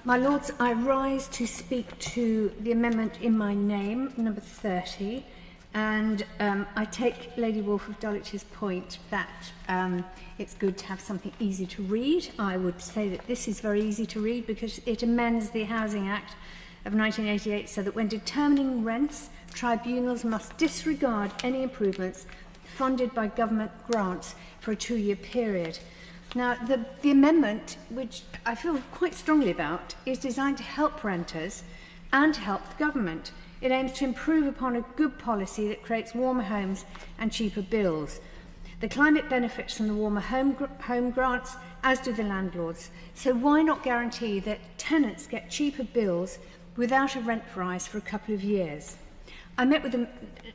My Lords, I rise to speak to the amendment in my name, number 30, and I take Lady Wolfe of Dulwich's point that it's good to have something easy to read. I would say that this is very easy to read because it amends the Housing Act of 1988 so that when determining rents, tribunals must disregard any improvements funded by government grants for a 2-year period. Now, the amendment, which I feel quite strongly about, is designed to help renters and to help the government. It aims to improve upon a good policy that creates warmer homes and cheaper bills. The climate benefits from the warmer home grants, as do the landlords. So why not guarantee that tenants get cheaper bills without a rent rise for a couple of years? I met with the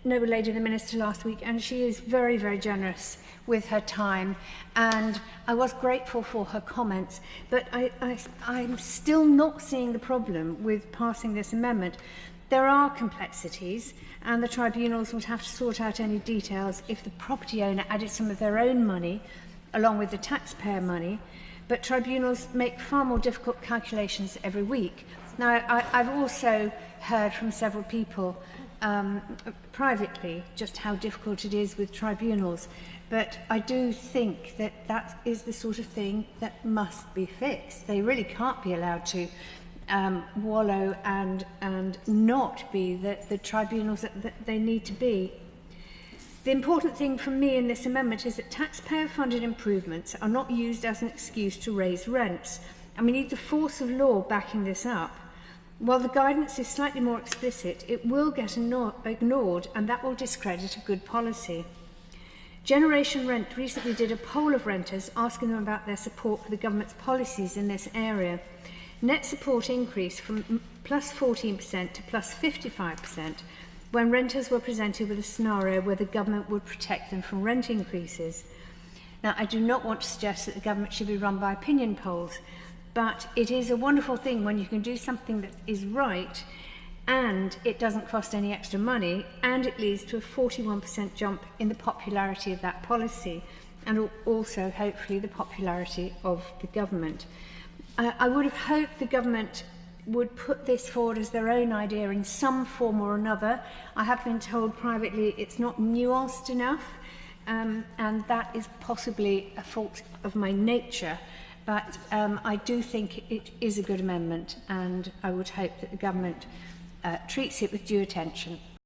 noble lady, the Minister, last week, and she is very, very generous with her time, and I was grateful for her comments, but I'm still not seeing the problem with passing this amendment. There are complexities, and the tribunals would have to sort out any details if the property owner added some of their own money, along with the taxpayer money, but tribunals make far more difficult calculations every week. Now, I've also heard from several people privately just how difficult it is with tribunals, but I do think that that is the sort of thing that must be fixed. They really can't be allowed to wallow and not be the tribunals that they need to be. The important thing for me in this amendment is that taxpayer-funded improvements are not used as an excuse to raise rents, and we need the force of law backing this up. While the guidance is slightly more explicit, it will get ignored, and that will discredit a good policy. Generation Rent recently did a poll of renters asking them about their support for the government's policies in this area. Net support increased from plus 14% to plus 55% when renters were presented with a scenario where the government would protect them from rent increases. Now, I do not want to suggest that the government should be run by opinion polls, but it is a wonderful thing when you can do something that is right and it doesn't cost any extra money and it leads to a 41% jump in the popularity of that policy and also hopefully the popularity of the government. I would have hoped the government would put this forward as their own idea in some form or another. I have been told privately it's not nuanced enough, and that is possibly a fault of my nature. But I do think it is a good amendment, and I would hope that the government treats it with due attention.